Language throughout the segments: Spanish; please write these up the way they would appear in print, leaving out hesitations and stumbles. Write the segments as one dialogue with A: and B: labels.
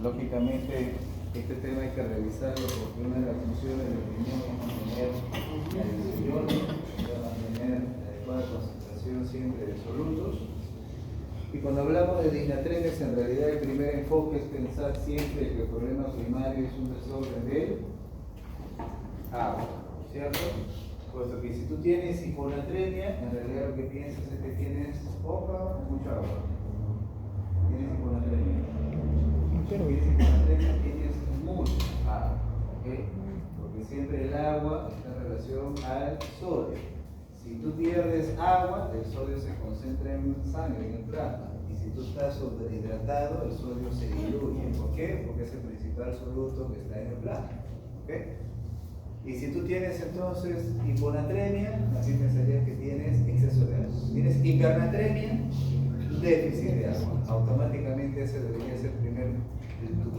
A: Lógicamente, este tema hay que revisarlo porque una de las funciones del riñón es mantener la dilución, mantener la adecuada concentración siempre de solutos. Y cuando hablamos de disnatremias, en realidad el primer enfoque es pensar siempre que el problema primario es un desorden de agua, ¿cierto? Puesto que si tú tienes hiponatremia, en realidad lo que piensas es que tienes poca o mucha agua. Tienes hiponatremia. Tienes hiponatremia, tienes mucha agua, ¿ok? Porque siempre el agua está en relación al sodio. Si tú pierdes agua, el sodio se concentra en sangre, en el plasma. Y si tú estás sobrehidratado, el sodio se diluye. ¿Por qué? Porque es el principal soluto que está en el plasma. ¿Ok? Y si tú tienes entonces hiponatremia, así pensarías que tienes exceso de agua. Tienes hipernatremia, déficit de agua. Automáticamente ese debería ser tu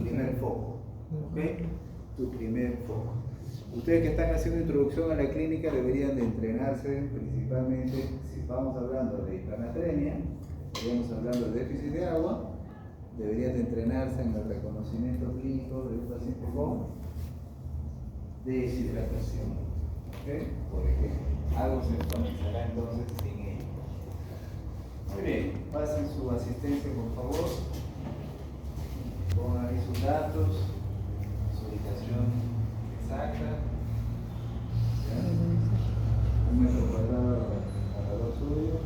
A: primer foco. ¿Ok? Tu primer foco. Ustedes que están haciendo introducción a la clínica deberían de entrenarse principalmente, si estamos hablando de hipernatremia, estaríamos hablando de déficit de agua, deberían de entrenarse en el reconocimiento clínico de un paciente con deshidratación. ¿Okay? Por ejemplo, algo se comenzará entonces sin ello. Muy bien, pasen su asistencia por favor, pongan ahí sus datos, su ubicación exacta, ¿ya? 1 metro cuadrado alrededor suyo.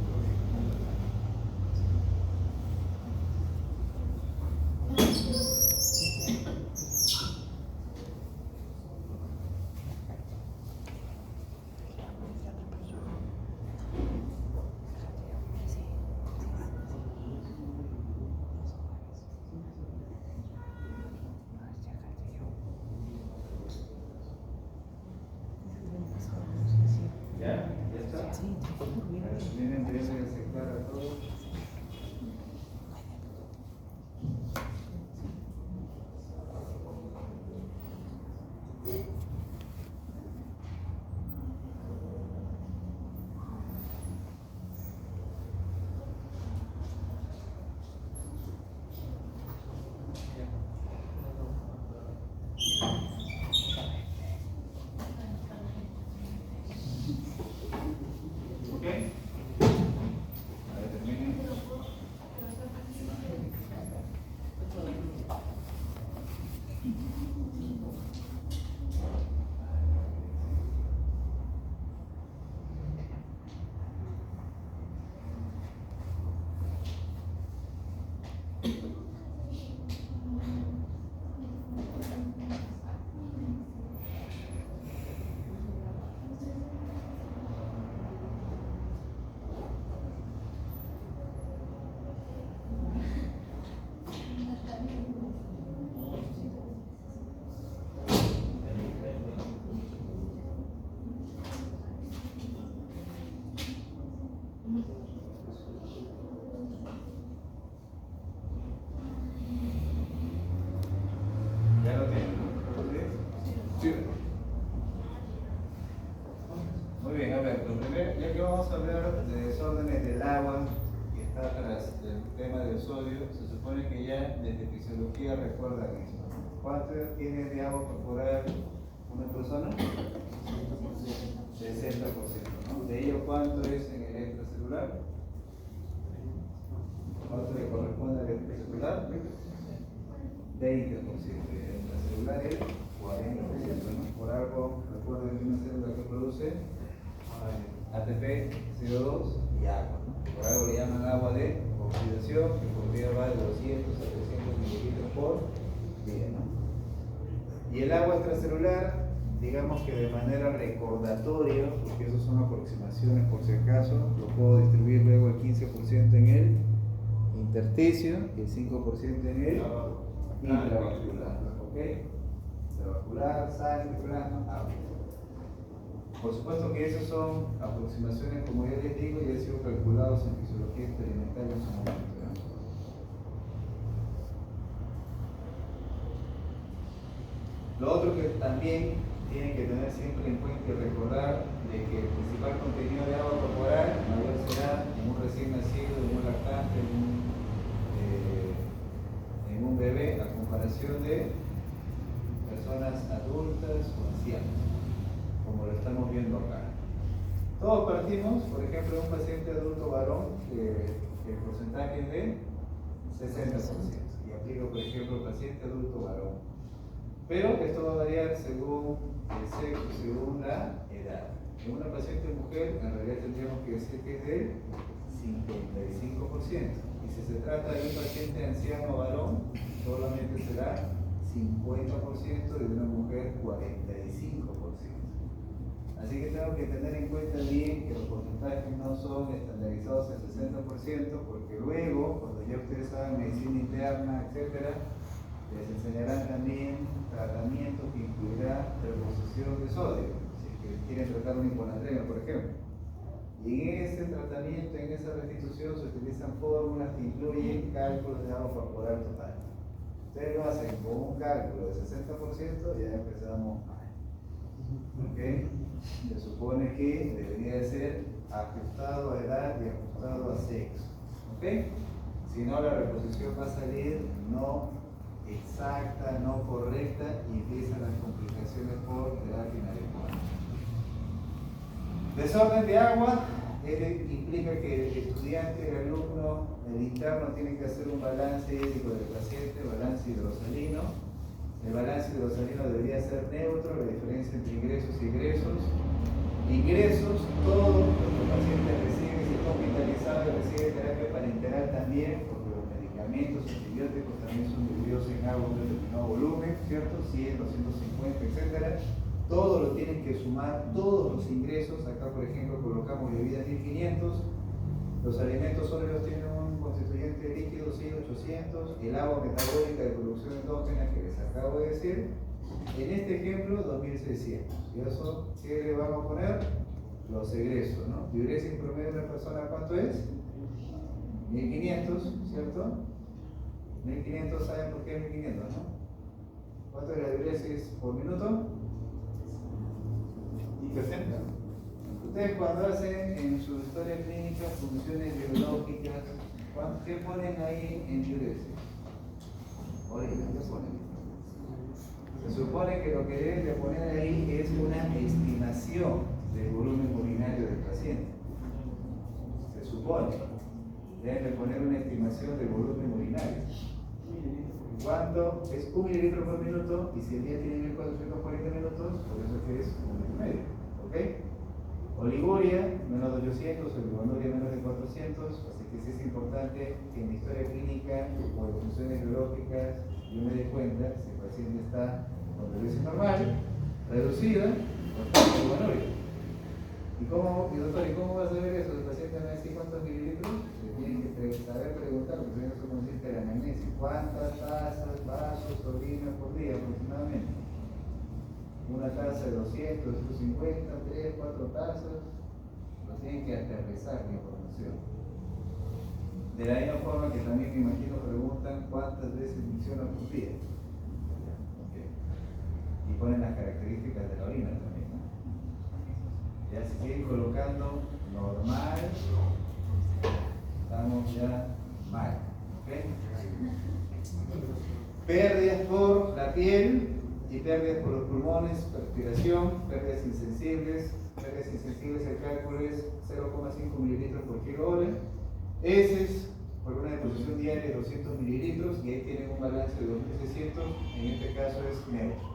A: Miren, voy a aceptar a todos. Ya lo tienen, ¿no? Sí. Muy bien, a ver, lo primero, ya que vamos a hablar de desórdenes del agua que está tras el tema del sodio, se supone que ya desde fisiología recuerdan esto. ¿Cuánto tiene de agua corporal una persona? 60%, ¿no? De ello, ¿cuánto es en el extracelular? ¿Cuánto le corresponde al extracelular? 20%, el intracelular es 40%, ¿no? Por algo, recuerden que una célula que produce ATP, CO2 y agua, ¿no? Por algo le llaman agua de oxidación, que por día va de 200 a 300 mililitros por día, ¿no? Y el agua extracelular, digamos que de manera recordatoria, porque eso son aproximaciones por si acaso, lo puedo distribuir luego el 15% en el intersticio y el 5% en el intravascular, ¿ok? Intravascular, sangre, plasma, agua. Por supuesto que esas son aproximaciones, como ya les digo, y han sido calculados en fisiología experimental en su momento, ¿no? Lo otro que también tienen que tener siempre en cuenta y recordar de que el principal contenido de agua corporal mayor será en un recién nacido, en un lactante, en un bebé, a comparación población de personas adultas o ancianas, como lo estamos viendo acá. Todos partimos, por ejemplo, de un paciente adulto varón que el porcentaje es de 60%. Y aplico, por ejemplo, paciente adulto varón. Pero esto va a variar según el sexo, según la edad. En una paciente mujer, en realidad tendríamos que decir que es del 55%. Y si se trata de un paciente anciano varón, solamente será 50%, de una mujer 45%. Así que tengo que tener en cuenta bien que los porcentajes no son estandarizados al 60%, porque luego, cuando ya ustedes saben medicina interna, etc., les enseñarán también tratamientos que incluirá reposición de sodio, si es que quieren tratar un hiponatremia, por ejemplo. Y en ese tratamiento, en esa restitución, se utilizan fórmulas que incluyen cálculos de agua corporal total. Ustedes lo hacen con un cálculo de 60%, ya empezamos mal. ¿Ok? Se supone que debería de ser ajustado a edad y ajustado a sexo. ¿Ok? Si no, la reposición va a salir no exacta, no correcta, y empiezan las complicaciones por terapia inadecuada. Desorden de agua implica que el estudiante, el alumno, el interno tiene que hacer un balance hídrico del paciente, balance hidrosalino. El balance hidrosalino debería ser neutro, la diferencia entre ingresos y egresos. Ingresos, todo lo que el paciente recibe, si está hospitalizado, recibe terapia parenteral también, porque los medicamentos antibióticos también son divididos en agua de un determinado volumen, ¿cierto? 100, 250, etc. Todo lo tienen que sumar, todos los ingresos. Acá, por ejemplo, colocamos bebidas 1500, los alimentos sólidos tienen un constituyente líquido 1800, el agua metabólica de producción endógena que les acabo de decir, en este ejemplo 2600. Y eso, ¿qué le vamos a poner? Los egresos, ¿no? Diuresis promedio de una persona, ¿cuánto es? 1500, ¿cierto? 1500, ¿saben por qué es 1500, no? ¿Cuánto es la diuresis por minuto? 60. Ustedes cuando hacen en su historia clínica funciones biológicas, ¿qué ponen ahí en diuresis? Oigan, ¿qué ponen? Se supone que lo que deben de poner ahí es una estimación del volumen urinario del paciente. Se supone. Deben de poner una estimación del volumen urinario. ¿Cuánto? Es 1 mililitro por minuto, y si el día tiene 1440 minutos, por eso es que es 1,5. ¿Ok? Oliguria, menos de 800, oligonuria menos de 400, así que sí es importante que en la historia clínica o en funciones biológicas yo me dé cuenta si el paciente está con diuresis normal, reducida o está con oligonuria. ¿Y doctor, ¿y cómo vas a saber eso? El paciente me va a decir cuántos mililitros, le tienen que saber preguntar, porque eso consiste en la anamnesis. ¿Cuántas tazas, vasos, orina por día aproximadamente? Una taza de 200, 250, 3, 4 tazas, lo tienen que aterrizar la información. De la misma forma que también me imagino preguntan cuántas veces funciona por día. Okay. Y ponen las características de la orina también, ¿no? Ya se siguen colocando normal, estamos ya mal. ¿Okay? Pérdidas por la piel y pérdidas por los pulmones, transpiración, pérdidas insensibles. Pérdidas insensibles, el cálculo es 0,5 mililitros por kilo hora. Heces por una deposición diaria de 200 mililitros, y ahí tienen un balance de 2600, en este caso es neutro.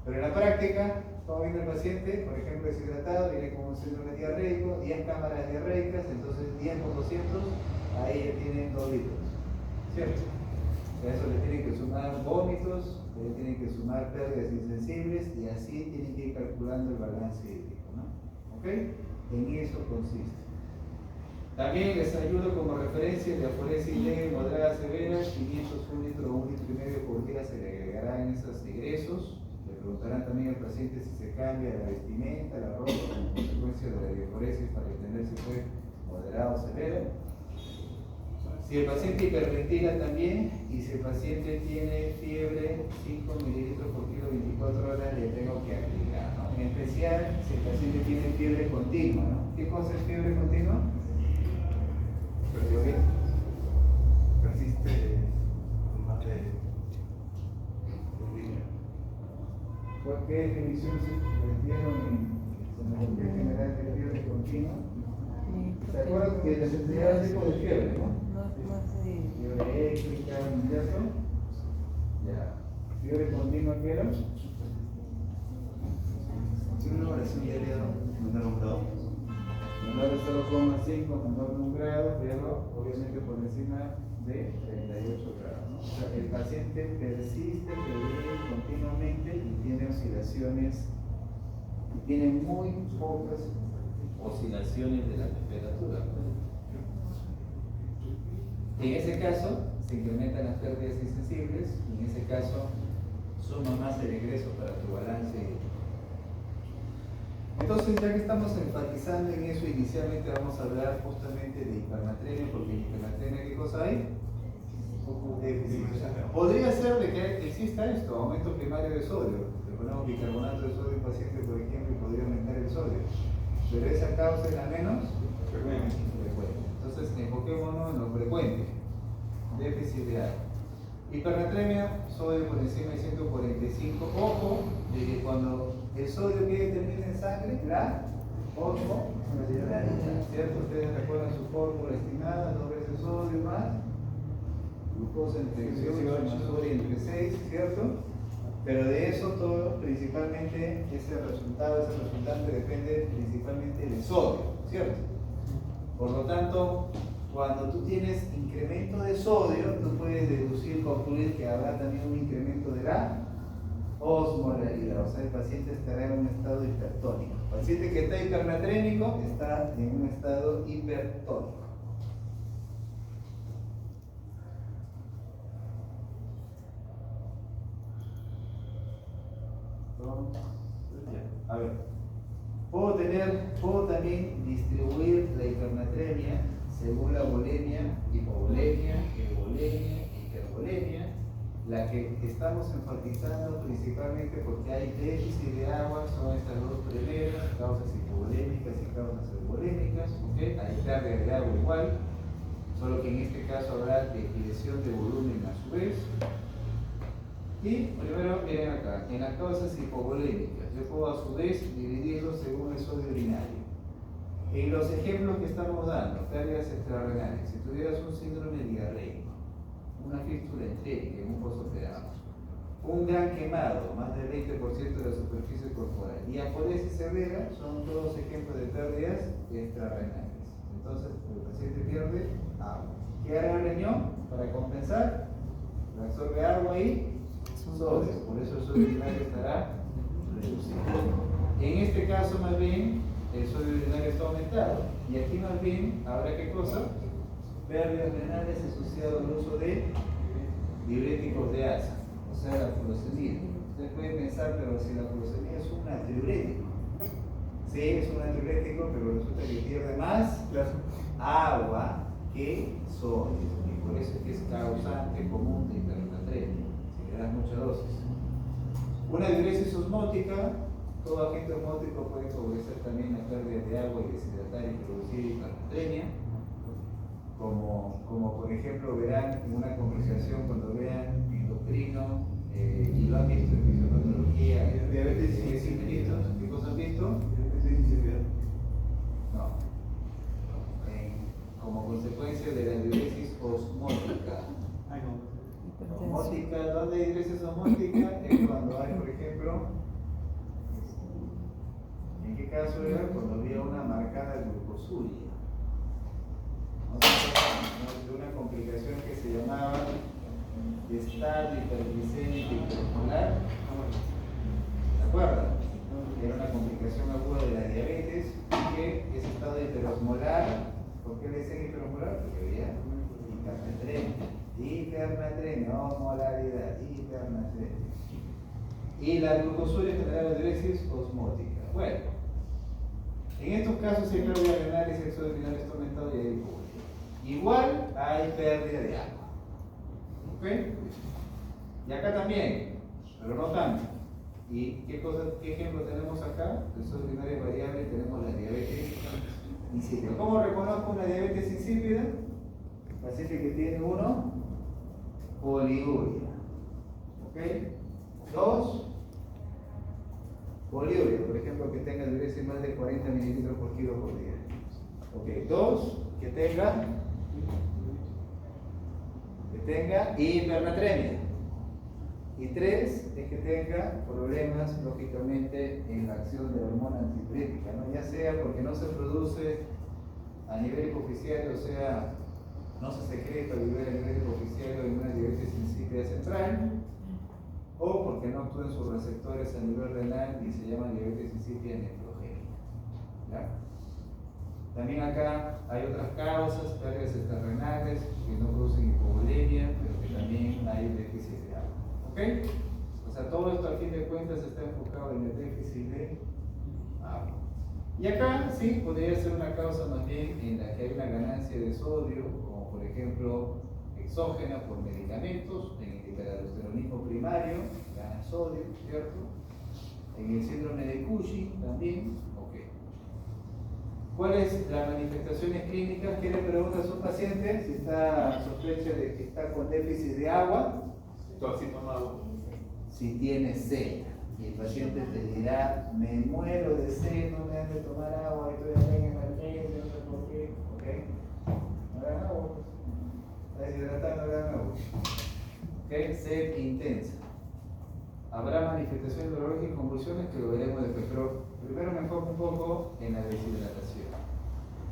A: Pero en la práctica, como viene el paciente, por ejemplo, deshidratado, viene con un síndrome diarreico, 10 cámaras diarreicas, entonces 10 por 200, ahí ya tienen 2 litros, ¿cierto? A eso le tienen que sumar vómitos, le tienen que sumar pérdidas insensibles, y así tienen que ir calculando el balance hídrico, ¿no? ¿Ok? En eso consiste. También les ayudo como referencia de aforesis leve, moderada, severa, 500 un litro o 1,5 litros por día se le agregará en esos egresos. Le preguntarán también al paciente si se cambia la vestimenta, la ropa, como consecuencia de la diaforesis, para entender si fue moderado o severo. Si el paciente hiperventila también, y si el paciente tiene fiebre 5 mililitros por kilo 24 horas, le tengo que aplicar, ¿no? En especial si el paciente tiene fiebre continua, ¿no? ¿Qué cosa es fiebre continua?
B: Persiste más de
A: ¿Qué definición se dieron en la Comisión General de Fiebre Continua? ¿Se acuerdan que les enseñaba el tipo de fiebre, no? Fiebre électrica, ¿cierto? Ya. Fiebre continua, ¿qué era?
B: Una variación diaria menor a un grado.
A: Menor de 0,5, menor de 1 grado, pero obviamente por encima de 38 grados, ¿no? O sea, el paciente persiste febril continuamente y tiene oscilaciones, y tiene muy pocas oscilaciones de la temperatura. En ese caso, se incrementan las pérdidas insensibles y en ese caso suma más el egreso para tu balance. Entonces, ya que estamos enfatizando en eso, inicialmente vamos a hablar justamente de hipernatremia, porque en hipernatremia, ¿qué cosa hay? Podría ser de que exista esto, aumento primario de sodio. Le ponemos bicarbonato de sodio al paciente, por ejemplo, y podría aumentar el sodio. Pero esa causa es la menos frecuente. Entonces, enfoquémonos en lo frecuente. Déficit de agua. Hipernatremia, sodio por encima de 145. Ojo, de que cuando el sodio que determina en sangre, la osmolaridad, ¿cierto? Ustedes recuerdan su fórmula estimada, 2 veces sodio más glucosa entre 18 más sodio entre 6, ¿cierto? Pero de eso todo, principalmente, ese resultante depende principalmente del sodio, ¿cierto? Por lo tanto, cuando tú tienes incremento de sodio, tú puedes deducir, concluir que habrá también un incremento de la osmolaridad, o sea, el paciente estará en un estado hipertónico. El paciente que está hipernatrémico está en un estado hipertónico. A ver, puedo también distribuir la hipernatremia según la volemia, hipovolemia, euvolemia, hipervolemia. La que estamos enfatizando principalmente porque hay déficit de agua son estas dos primeras, causas hipovolémicas y causas euvolémicas, ¿okay? Hay pérdida de agua igual, solo que en este caso habrá depresión de volumen a su vez. Y primero, miren acá, en las causas hipovolémicas, yo puedo a su vez dividirlo según el sodio urinario. En los ejemplos que estamos dando, pérdidas extrarrenales, si tuvieras un síndrome diarreico, una fístula entérica en un postoperado, un gran quemado, más del 20% de la superficie corporal, y aporesis severa, son todos ejemplos de pérdidas extrarrenales. Entonces, el paciente pierde agua. ¿Qué hará el riñón para compensar? Absorbe agua y sodio, por eso el sodio urinario estará reducido. En este caso, más bien, el sodio urinario está aumentado, y aquí más bien habrá ¿qué cosa? Pérdidas renales asociadas al uso de diuréticos de asa, o sea, la furosemida. Ustedes pueden pensar, pero si la furosemida es un natriurético, sí, es un natriurético, pero resulta que pierde más agua que sodio, y por eso es que es causante común de hipernatremia, si le das mucha dosis. Una diuresis osmótica, todo agente osmótico puede favorecer también la pérdida de agua y deshidratar y producir hipernatremia. Como por ejemplo verán en una conversación cuando vean endocrino y lo han visto en fisiopatología, diabetes insípidos, ¿qué cosa han visto? No. Como consecuencia de la diuresis osmótica. Osmótica, ¿dónde hay diuresis osmótica? Es cuando hay, por ejemplo, ¿en qué caso era? Cuando había una marcada glucosuria. De una complicación que se llamaba estado hiperglicémico hiperosmolar. ¿Se acuerdan? Era una complicación aguda de la diabetes y que ese estado hiperosmolar, ¿por qué le dicen hiperosmolar? Porque había hipernatremia, osmolaridad, hipernatremia. Y la glucosuria generaba diuresis osmótica. Bueno, en estos casos hay pérdida renal y el sodio urinario está aumentado y hay hipovolemia. Igual hay pérdida de agua. ¿Ok? Y acá también, pero no tanto. ¿Y qué ejemplo tenemos acá? El sodio urinario variable, tenemos la diabetes insípida. ¿Cómo reconozco una diabetes insípida? Paciente que tiene uno, poliguria. ¿Ok? 2, Poliuria, por ejemplo, que tenga diuresis más de 40 mililitros por kilo por día. Ok, 2, que tenga hipernatremia. Y 3 es que tenga problemas, lógicamente, en la acción de la hormona antipirética, ¿no? Ya sea porque no se produce a nivel hipoficiario, o sea, no se secreta a nivel hipoficiario en una diuresis insípida central, o porque no actúan sus receptores a nivel renal y se llama diuresis insípida nefrogénica. ¿Ya? También acá hay otras causas, pérdidas extrarrenales que no producen hipovolemia, pero que también hay déficit de agua. ¿Ok? O sea, todo esto a fin de cuentas está enfocado en el déficit de agua. Y acá sí podría ser una causa más bien en la que hay una ganancia de sodio, como por ejemplo exógena por medicamentos, en el hiperaldosteronismo primario, gana sodio, ¿cierto? En el síndrome de Cushing también, ok. ¿Cuáles las manifestaciones clínicas? ¿Qué le pregunta a su paciente si está sospecha de que está con déficit de agua? Si tiene sed. Y el paciente te dirá, me muero de sed, no me dan de tomar agua, estoy acá en emergencia, no sé por qué. ¿Ok? No hagan agua. Está deshidratado, no hagan agua. ¿Ok? Sed intensa. Habrá manifestaciones dolorosas y convulsiones que lo veremos después, pero primero me enfoco un poco en la deshidratación.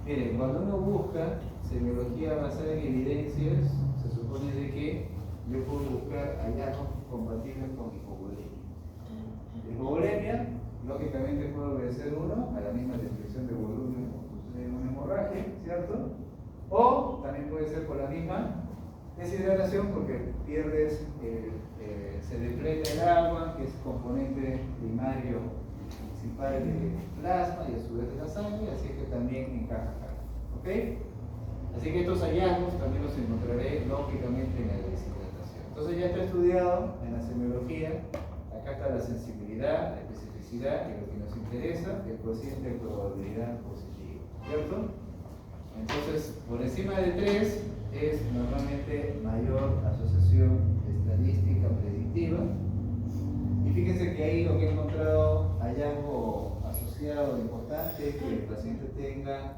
A: Miren, cuando uno busca semiología basada en evidencias, se supone de que yo puedo buscar hallazgos compatibles con hipovolemia. Hipovolemia, lógicamente puede obedecer uno a la misma restricción de volumen o de una hemorragia, ¿cierto? O también puede ser por la misma deshidratación porque pierdes, se depleta el agua, que es componente primario principal del plasma y a su vez de la sangre, así que también encaja acá. ¿Ok? Así que estos hallazgos también los encontraré lógicamente en la deshidratación. Entonces ya está estudiado en la semiología, acá está la sensibilidad, la especificidad y lo que nos interesa, el cociente de probabilidad positiva, ¿cierto? Entonces, por encima de 3 es normalmente mayor asociación estadística predictiva. Y fíjense que ahí lo que he encontrado hallazgo asociado importante es que el paciente tenga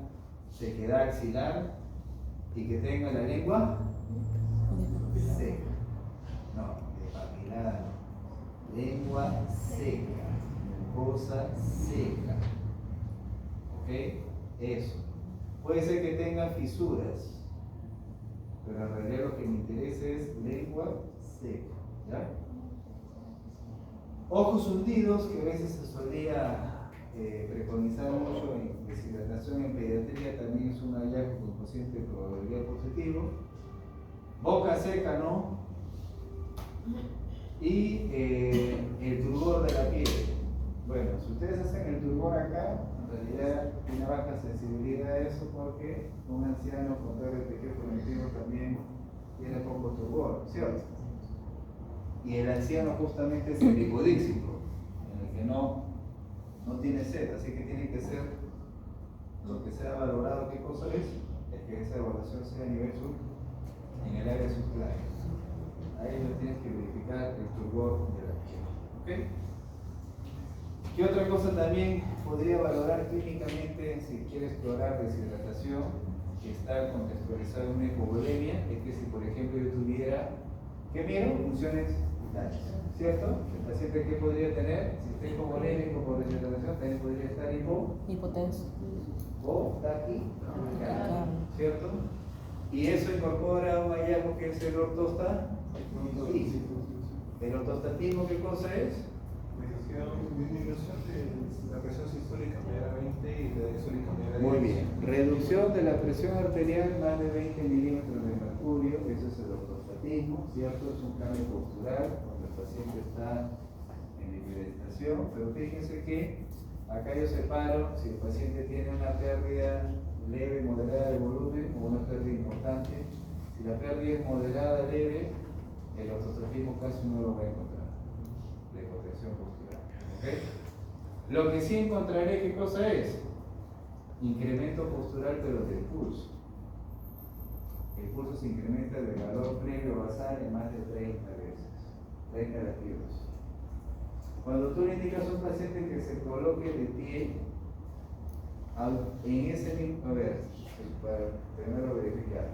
A: sequedad axilar y que tenga la lengua seca. No, despapilada no. Lengua seca, mucosa seca. ¿Ok? Eso. Puede ser que tenga fisuras, pero en realidad lo que me interesa es lengua seca. ¿Ya? Ojos hundidos, que a veces se solía preconizar mucho en deshidratación en pediatría, también es un hallazgo con cociente de probabilidad positivo. Boca seca, ¿no? Y el turgor de la piel. Bueno, si ustedes hacen el turgor acá, en realidad tiene baja sensibilidad a eso porque un anciano con TRPG cognitivo también tiene poco turgor, ¿cierto? Y el anciano justamente es el hipodíxico, en el que no tiene sed, así que tiene que ser lo que sea valorado. ¿Qué cosa es? Es que esa evaluación sea a nivel en el área subclínica. Ahí lo tienes que verificar el turgor de la piel. ¿Ok? ¿Qué otra cosa también podría valorar clínicamente si quiere explorar deshidratación que está contextualizada en una hipovolemia? Es que si por ejemplo yo tuviera, ¿qué miro? Funciones vitales, ¿cierto? El paciente que podría tener, si está hipovolémico por deshidratación, también podría estar
C: hipotenso
A: o ¿cierto? Y eso incorpora un hallazgo que es el ortostatismo. ¿El ortostatismo qué cosa es?
B: Disminución de la presión sistólica meramente y la diastólica meramente.
A: Muy bien. Reducción de la presión arterial más de 20 milímetros de mercurio, eso es el ortostatismo, ¿cierto? Es un cambio postural cuando el paciente está en hiperestación, pero fíjense que acá yo separo si el paciente tiene una pérdida leve, moderada de volumen o una pérdida importante. Si la pérdida es moderada, leve, el ortostatismo casi no lo va a encontrar, la hipotensión postural. ¿Okay? Lo que sí encontraré, ¿qué cosa es? Incremento postural, pero del pulso. El pulso se incrementa del valor previo basal en más de 30 veces, 30 latidos. Cuando tú le indicas a un paciente que se coloque de pie, en ese mismo, a ver, para primero verificar.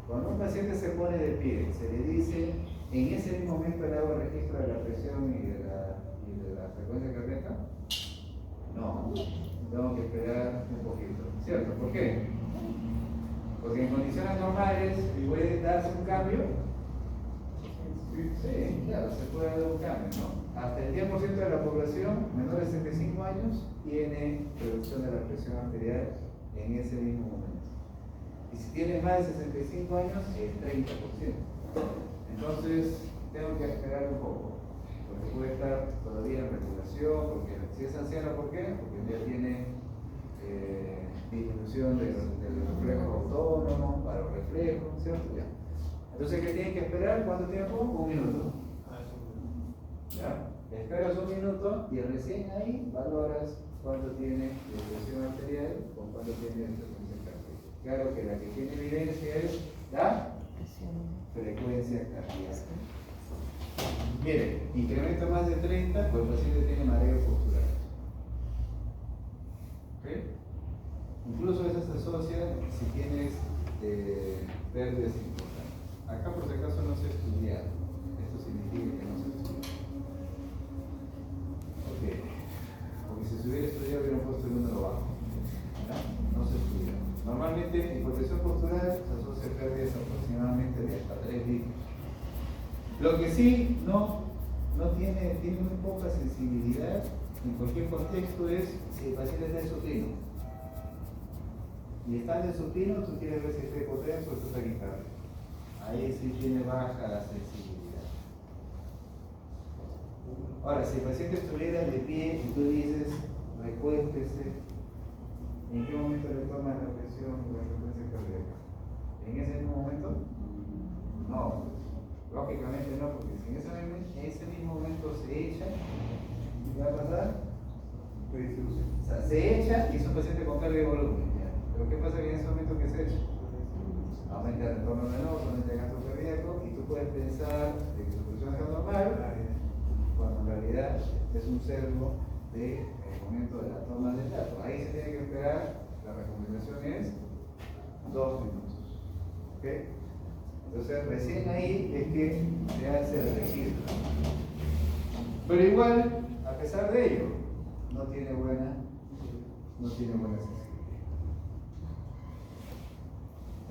A: Cuando un paciente se pone de pie, se le dice, en ese mismo momento le hago registro de la presión y de la frecuencia cardíaca. No, tengo que esperar un poquito, ¿cierto? ¿Por qué? Porque en condiciones normales puede darse un cambio. Sí, claro, se puede dar un cambio, ¿no? Hasta el 10% de la población menor de 65 años tiene reducción de la presión arterial en ese mismo momento. Y si tiene más de 65 años, el 30%. Entonces, tengo que esperar un poco, porque puede estar todavía en regulación, porque si es anciano, ¿por qué? Porque ya tiene disminución del reflejo autónomo, para los reflejos, ¿cierto? Ya. Entonces, ¿qué tienen que esperar? ¿Cuánto tiempo? Un minuto. ¿Ya? Esperas un minuto y recién ahí valoras cuánto tiene de presión arterial o cuánto tiene de frecuencia cardíaca. Claro que la que tiene evidencia es la frecuencia cardíaca. Mire, incremento más de 30, pues el paciente tiene mareo postural. ¿Okay? Incluso eso se asocia si tienes pérdidas importantes. Acá por si acaso no se ha estudiado. Esto significa que no se ha estudiado. Ok. Porque si se hubiera estudiado hubieran puesto el número bajo. No se estudia. Normalmente hipotensión postural se asocia a pérdidas aproximadamente de hasta 3 litros. Lo que sí no tiene muy poca sensibilidad en cualquier contexto es si el paciente está en supino. Y estando en supino, tú quieres ver si está hipotenso o está taquicárdico. Ahí sí tiene baja la sensibilidad. Ahora, si el paciente estuviera de pie y tú dices, recuéstese, ¿en qué momento le tomas la presión y la frecuencia cardíaca? ¿En ese mismo momento? No, lógicamente no, porque si en ese mismo momento se echa, ¿qué va a pasar? O sea, se echa y es un paciente con carga de volumen. ¿Ya? Pero ¿qué pasa en ese momento que se echa? Aumenta el retorno venoso, aumenta el gasto cardíaco y tú puedes pensar de que su presión está normal, cuando en realidad es un sesgo del momento de la toma del dato. Ahí se tiene que esperar, la recomendación es 2 minutos. ¿Ok? Entonces recién ahí es que se hace el registro. Pero igual, a pesar de ello, no tiene buena sensibilidad.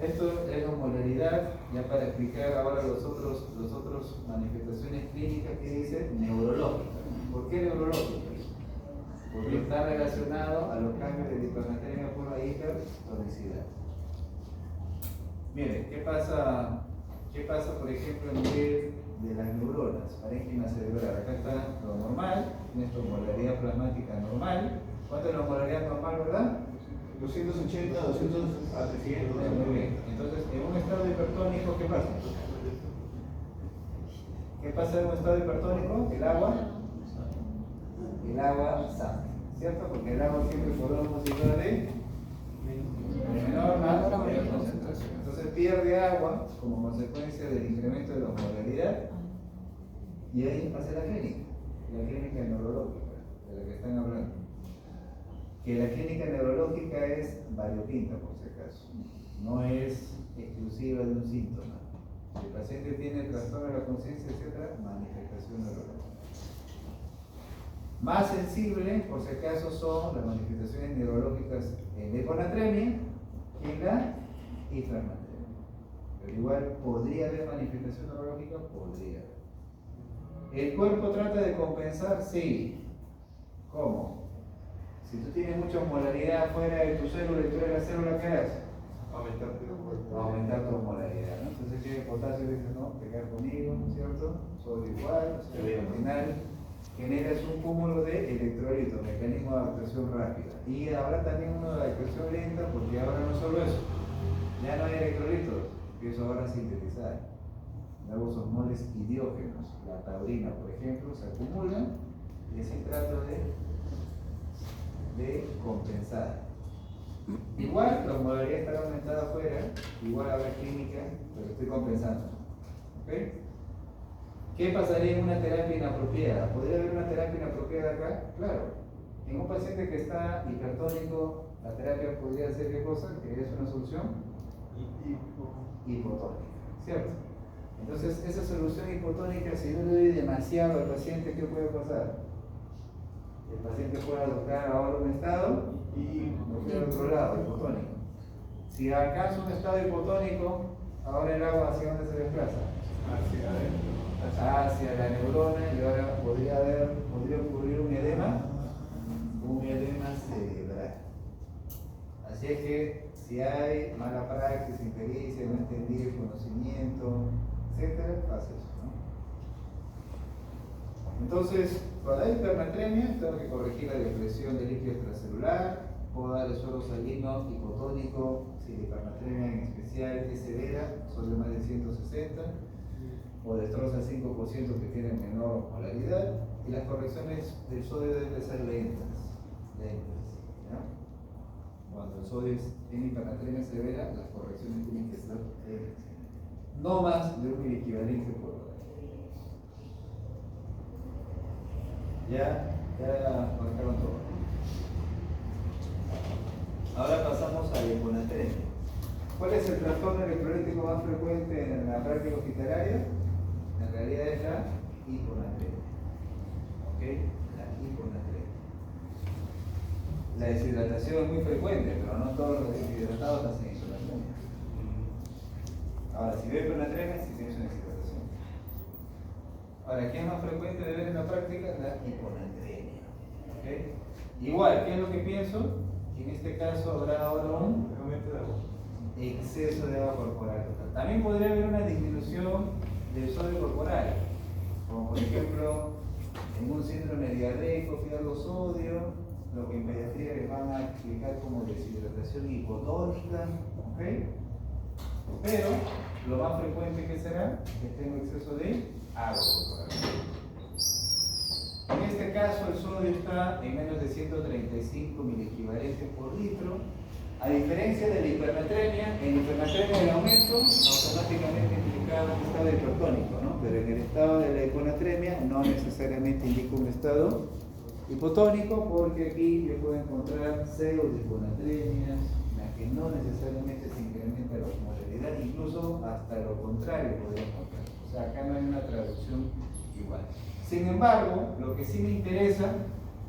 A: Esto es la osmolaridad, ya para explicar ahora los otros manifestaciones clínicas que dice neurológicas. ¿Por qué neurológicas? Porque está relacionado a los cambios de hipernatremia por la hipertonicidad. Miren, ¿qué pasa por ejemplo a nivel de las neuronas? Parénquima cerebral, acá está lo normal, nuestra osmolaridad plasmática normal. ¿Cuánto es la osmolaridad normal, verdad?
B: 280, 200 a 300.
A: Muy bien. Entonces, en un estado hipertónico, ¿qué pasa? ¿Qué pasa en un estado hipertónico? El agua sale, ¿cierto? Porque el agua siempre podemos llevar de menor a mayor concentración. Entonces pierde agua como consecuencia del incremento de la osmolaridad y ahí pasa la clínica neurológica de la que están hablando. Que la clínica neurológica es variopinta, por si acaso, no es exclusiva de un síntoma. Si el paciente tiene trastorno de la conciencia, etc., manifestación neurológica. Más sensible, por si acaso, son las manifestaciones neurológicas en la hiponatremia y en la hipernatremia. Pero igual, ¿podría haber manifestación neurológica? Podría haber. ¿El cuerpo trata de compensar? Sí. ¿Cómo? Si tú tienes mucha osmolaridad fuera de tu célula y tú eres la célula, ¿qué haces? Aumentar tu osmolaridad, ¿no? Entonces tiene potasio y dices, no, pegar conmigo, ¿no es cierto? Sodio igual, o sea, al final generas un cúmulo de electrolitos, mecanismo de adaptación rápida. Y ahora también uno de adaptación lenta, porque ahora no solo eso, ya no hay electrolitos, empiezo ahora a sintetizar nuevos osmoles idiógenos. La taurina, por ejemplo, se acumulan y así trato de compensar. Igual la osmolaridad estará aumentada afuera, igual habrá clínica, pero estoy compensando. ¿Ok? ¿Qué pasaría en una terapia inapropiada? ¿Podría haber una terapia inapropiada acá? Claro. En un paciente que está hipertónico, la terapia podría ser ¿qué cosa? ¿Que es una solución? Hipotónica, ¿cierto? Entonces, esa solución hipotónica, si yo le doy demasiado al paciente, ¿qué puede pasar? El paciente puede adoptar ahora un estado y al otro lado, hipotónico. Si alcanza un estado hipotónico, ahora el agua ¿hacia dónde se desplaza?
B: Hacia adentro.
A: Hacia la neurona, y ahora podría ocurrir un edema cerebral. Así es que si hay mala praxis, impericia, no entendí el conocimiento, etcétera, pasa eso, ¿no? Entonces, cuando hay hipernatremia, tengo que corregir la depresión del líquido extracelular, puedo dar el suero salino hipotónico, si la hipernatremia en especial es severa, sobre más de 160, o destroza el 5% que tienen menor molaridad, y las correcciones del sodio deben ser lentas, ¿ya? Cuando el sodio es en hipernatremia severa, las correcciones tienen que ser lentas, no más de un miliequivalente por hora. Ya marcaron todo. Ahora pasamos a la hiponatremia. ¿Cuál es el trastorno electrolítico más frecuente en la práctica hospitalaria? En realidad es la hiponatremia. ¿Ok? La hiponatremia. La deshidratación es muy frecuente, pero no todos los deshidratados hacen hiponatremia. Ahora, si veo hiponatremia, sí tienes una deshidratación. Ahora, ¿qué es más frecuente de ver en la práctica? La hiponatremia. ¿Ok? Igual, ¿qué es lo que pienso? Que en este caso habrá ahora un exceso de agua corporal total. También podría haber una disminución del sodio corporal, como por ejemplo en un síndrome diarreico, alto sodio, lo que en pediatría les van a explicar como deshidratación hipotónica, ¿ok? Pero lo más frecuente que será que tenga exceso de agua corporal. En este caso el sodio está en menos de 135 miliequivalentes por litro. A diferencia de la hipernatremia, en la hipernatremia el aumento automáticamente implicaba un estado hipertónico, ¿no? Pero en el estado de la hiponatremia no necesariamente indica un estado hipotónico, porque aquí yo puedo encontrar pseudo-hiponatremias, en las que no necesariamente se incrementa la osmolaridad, incluso hasta lo contrario podría encontrar. O sea, acá no hay una traducción igual. Sin embargo, lo que sí me interesa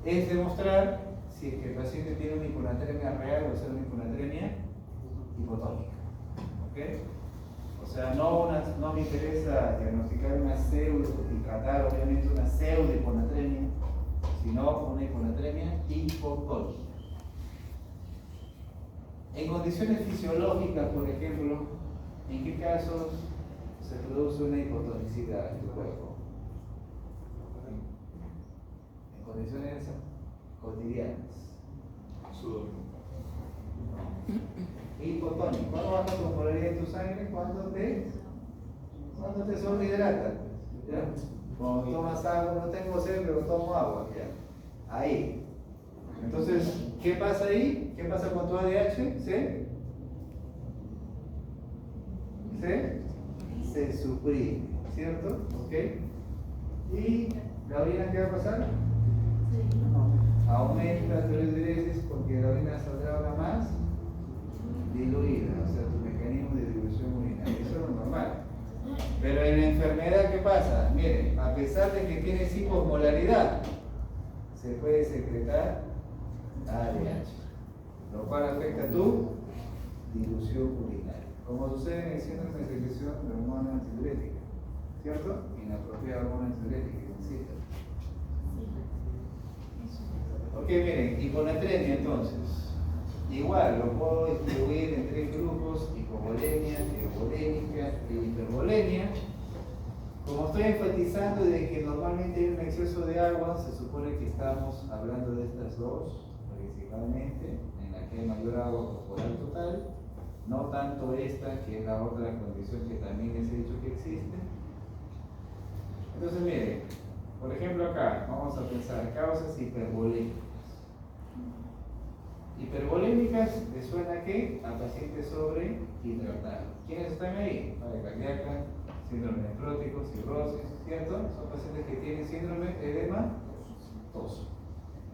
A: es demostrar si es que el paciente tiene una hiponatremia real o sea una hiponatremia hipotónica. ¿Ok? O sea, no me interesa diagnosticar una pseudo y tratar obviamente una pseudo hiponatremia, sino una hiponatremia hipotónica. En condiciones fisiológicas, por ejemplo, ¿en qué casos se produce una hipotonicidad en tu cuerpo? En condiciones cotidianas.
B: Sudor.
A: Hipotónico. ¿Cuándo baja tu osmolaridad en tu sangre? Cuando te sobrehidratas. ¿Ya? Cuando tomas agua, no tengo sed, pero tomo agua. ¿Ya? Ahí. Entonces, ¿qué pasa ahí? ¿Qué pasa con tu ADH? Se suprime, ¿cierto? ¿Ok? ¿Y la orina qué va a pasar? Aumenta tu diuresis porque la orina saldrá ahora más diluida, o sea, tu mecanismo de dilución urinaria. Eso es lo normal. Pero en la enfermedad, ¿qué pasa? Miren, a pesar de que tienes hiposmolaridad, se puede secretar ADH, lo cual afecta tu dilución urinaria, como sucede en el síndrome de secreción de hormona antidiurética, ¿cierto? Inapropiada hormona antidiurética que existe. Ok, miren, hiponatremia entonces, igual lo puedo distribuir en tres grupos: hipovolemia, euvolémica y hipervolemia. Como estoy enfatizando de que normalmente hay un exceso de agua, se supone que estamos hablando de estas dos principalmente, en la que hay mayor agua corporal total, no tanto esta, que es la otra condición que también les he dicho que existe. Entonces miren, por ejemplo acá, vamos a pensar causas hipervolémicas. Hipervolémicas, ¿les suena qué? A pacientes sobrehidratados. ¿Quiénes están ahí? Falla cardíaca, síndrome nefrótico, cirrosis, ¿cierto? Son pacientes que tienen síndrome edematoso.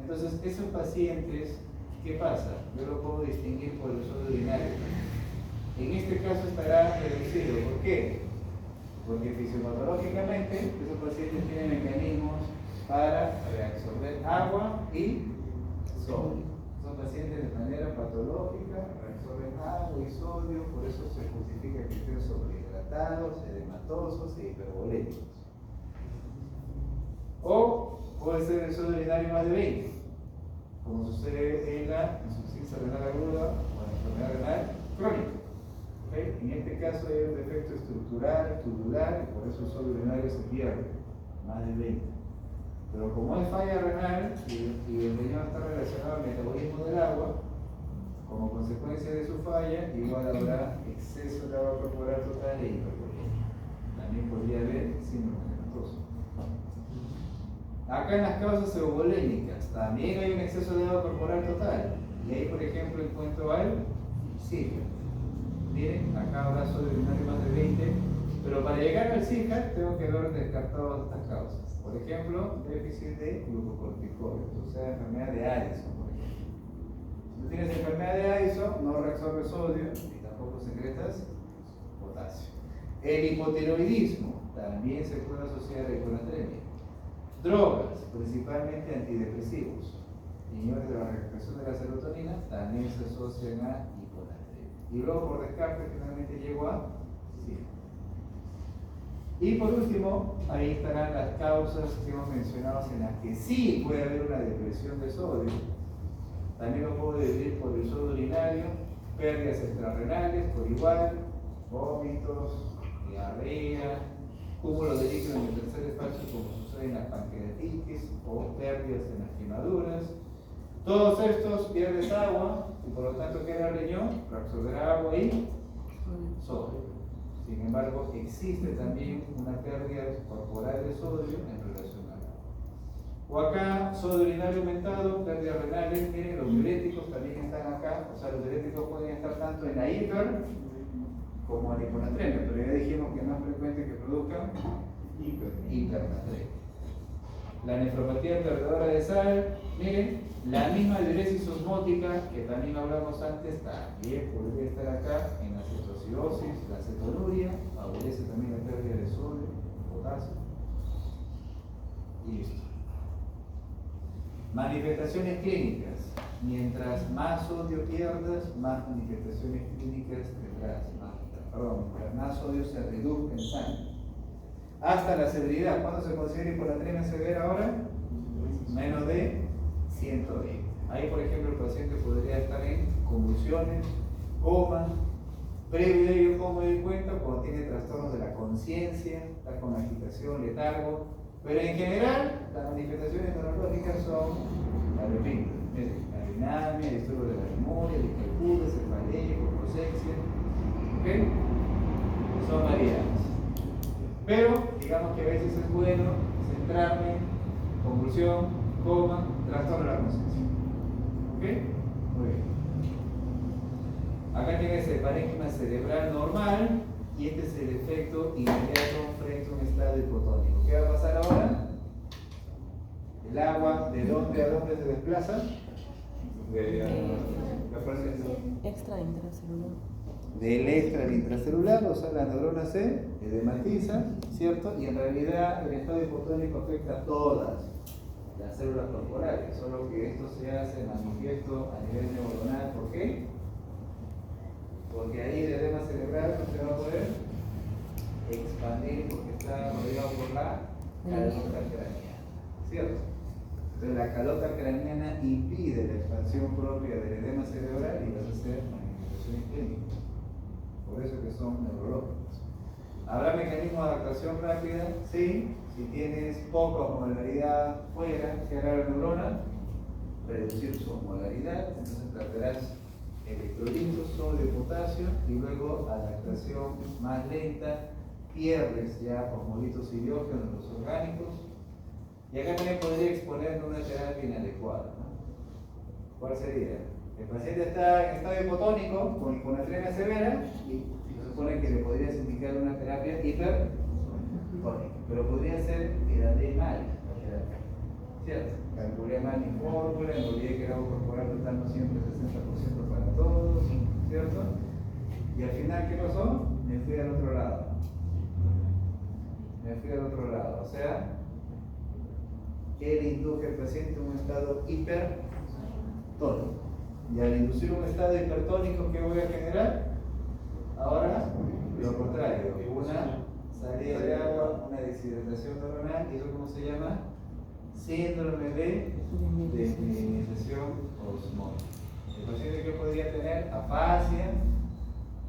A: Entonces, esos pacientes, ¿qué pasa? Yo lo puedo distinguir por el sodio urinario. En este caso estará reducido. ¿Por qué? Porque fisiopatológicamente esos pacientes tienen mecanismos para reabsorber agua y sodio. Son pacientes de manera patológica, reabsorben agua y sodio, por eso se justifica que estén sobrehidratados, edematosos e hipervolémicos. O puede ser el sodio urinario más de 20, como sucede en la insuficiencia renal aguda o en la enfermedad renal crónica. ¿Okay? En este caso hay un defecto estructural, tubular, y por eso el sodio urinario se pierde, más de 20. Pero como es falla renal y el riñón está relacionado al metabolismo del agua, como consecuencia de su falla, igual habrá exceso de agua corporal total e hipervolemia. También podría haber síndrome hematoso. Acá en las causas eubolémicas también hay un exceso de agua corporal total. Y ahí, por ejemplo, encuentro al SIGA. Miren, acá habrá sodio urinario más de 20, pero para llegar al SIGA tengo que haber descartado estas causas. Por ejemplo, déficit de glucocorticoides, o sea, enfermedad de Addison, por ejemplo. Si tú tienes enfermedad de Addison, no reabsorbes sodio y tampoco secretas potasio. El hipotiroidismo también se puede asociar a hiponatremia. Drogas, principalmente antidepresivos, inhibidores de la recaptación de la serotonina, también se asocian a hiponatremia. Y luego, por descarte, finalmente llego a SIGA. Y por último, ahí estarán las causas que hemos mencionado en las que sí puede haber una depresión de sodio. También lo puedo dividir por el sodio urinario, pérdidas extrarrenales por igual, vómitos, diarrea, cúmulo de líquido en el tercer espacio como sucede en la pancreatitis o pérdidas en las quemaduras. Todos estos pierdes agua y por lo tanto queda el riñón, reabsorberá agua y sodio. Sin embargo, existe también una pérdida corporal de sodio en relación al agua. O acá, sodio urinario aumentado, pérdidas renales. Miren, los diuréticos también están acá. O sea, los diuréticos pueden estar tanto en la hiper como en la hiponatremia, pero ya dijimos que es más frecuente que produzcan hipernatremia. La nefropatía perdedora de sal, miren, la misma diuresis osmótica que también hablamos antes, también podría estar acá en la cetocidosis, la cetonuria, favorece también la pérdida de sodio, potasio. Y listo. Manifestaciones clínicas. Mientras más sodio pierdas, más manifestaciones clínicas tendrás. Más sodio se reduzca en sangre. Hasta la severidad. ¿Cuándo se considera hiponatremia severa ahora? Menos de 120. Ahí, por ejemplo, el paciente podría estar en convulsiones, coma. Previo a ello, ¿cómo me doy cuenta? Cuando tiene trastornos de la conciencia, está con agitación, letargo. Pero en general, las manifestaciones neurológicas son la dinamia, el disturbio de la memoria, discalculia, cefalea, hipoprosexia. ¿Okay? Son variadas. Pero, digamos que a veces es bueno centrarme, convulsión, coma, trastorno de la conciencia. ¿Ok? Muy bien. Acá tienes el parénquima cerebral normal y este es el efecto inmediato frente a un estado hipotónico. ¿Qué va a pasar ahora? El agua, ¿de dónde a dónde se desplaza?
C: Extra intracelular.
A: Del extra al intracelular, o sea, la neurona se edematiza, ¿cierto? Y en realidad el estado hipotónico afecta a todas las células corporales, solo que esto se hace manifiesto a nivel neuronal. ¿Por qué? Porque ahí el edema cerebral no se va a poder expandir porque está rodeado por la calota craneana, ¿cierto? Entonces la calota craneana impide la expansión propia del edema cerebral y vas a hacer manifestaciones clínicas. Por eso que son neurológicos. ¿Habrá mecanismo de adaptación rápida? Sí. Si tienes poca osmolaridad fuera, ¿qué hará la neurona? Reducir su osmolaridad, entonces tratarás electrolitos, sodio, potasio, y luego adaptación más lenta, pierdes ya osmolitos y diógenos, los orgánicos, y acá también podría exponer una terapia inadecuada, ¿no? ¿Cuál sería? El paciente está en estado hipotónico con hiponatremia severa y se supone que le podrías indicar una terapia hipertensiva. tónica. Pero podría ser que era de mal, ¿cierto? Calculé mal mi fórmula, me olvidé que el agua corporal total no siempre es 60% para todos, ¿cierto? Y al final, ¿qué pasó? Me fui al otro lado. O sea, que le induje al paciente un estado hipertónico. Y al inducir un estado hipertónico, ¿qué voy a generar? Ahora, lo contrario, una salida de agua, una deshidratación neuronal, ¿y eso cómo se llama? Síndrome de desmineralización osmótica. El paciente que podría tener afasia,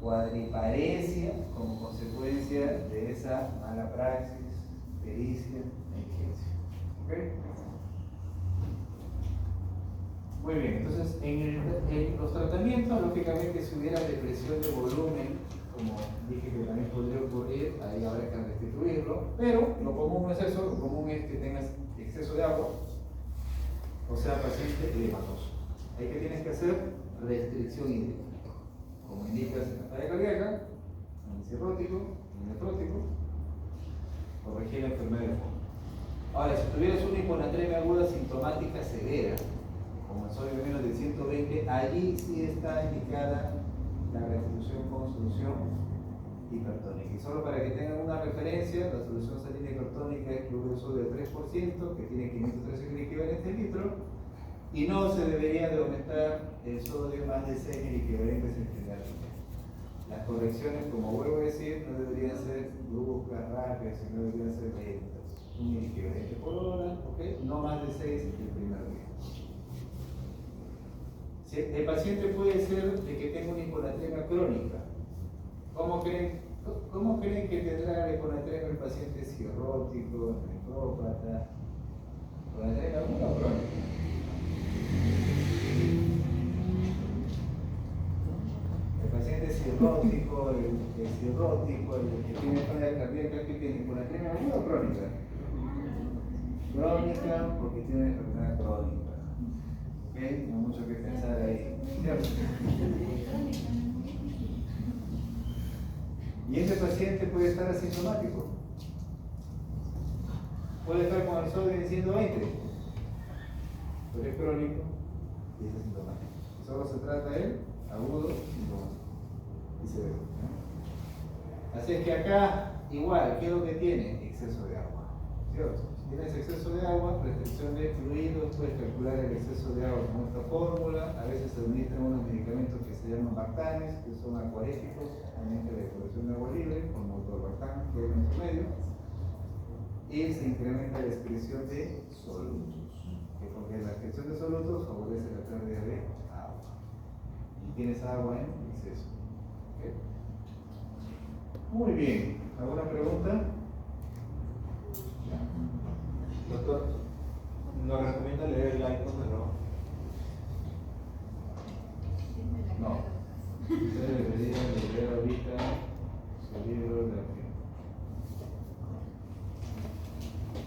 A: cuadriparesia como consecuencia de esa mala praxis, pericia, negligencia. ¿Okay? Muy bien, entonces en los tratamientos, lógicamente, si hubiera depresión de volumen, como dije que también podría ocurrir, ahí habrá que restituirlo, pero lo común no es eso, lo común es que tengas exceso de agua, o sea, paciente edematoso. Ahí que tienes que hacer restricción hídrica, como indicas en la falla cardíaca, cirrótico, nefrótico, corregir la enfermedad de fondo. Ahora, si tuvieras una hiponatremia aguda sintomática severa, como el sodio menos de 120, allí sí está indicada la restitución con solución hipertónica. Y solo para que tengan una referencia, la solución salina hipertónica es cloruro de sodio del 3%, que tiene 513 mil equivalentes al litro, y no se debería de aumentar el sodio más de 6 mil equivalentes en general. Las correcciones, como vuelvo a decir, no deberían ser bruscas, rápidas, sino deberían ser lentas. 1 mil equivalente por hora, ¿okay? No más de 6 el primer día. El paciente puede ser de que tenga una hiponatremia crónica. ¿Cómo creen que tendrá la hiponatremia el paciente cirrótico, nefrópata? ¿Hiponatremia aguda o crónica? El paciente cirrótico, el cirrótico, el que tiene falla cardíaca, ¿qué tiene? ¿Hiponatremia aguda o crónica? Crónica, porque tiene una enfermedad crónica. ¿Okay? No hay mucho que pensar ahí, ¿cierto? Y ese paciente puede estar asintomático. Puede estar con el sodio en 120, pero es crónico y es asintomático. Solo se trata de agudo, sintomático y severo. Así es que acá, igual, ¿qué es lo que tiene? Exceso de agua, ¿cierto? Si tienes exceso de agua, restricción de fluidos, puedes calcular el exceso de agua con esta fórmula. A veces se administran unos medicamentos que se llaman bactanes, que son acuaréticos, realmente la colección de agua libre, como el bactán que hay en su medio, y se incrementa la excreción de solutos, porque la excreción de solutos favorece la pérdida de agua. Y tienes agua en exceso. ¿Okay? Muy bien, ¿alguna pregunta?
B: Doctor, ¿nos recomienda leer el iPhone o no?
A: No. Usted debería leer ahorita su libro de la firma.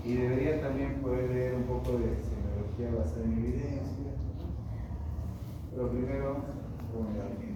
A: Y debería también poder leer un poco de semiología basada en evidencia. Pero primero, fundamentalmente.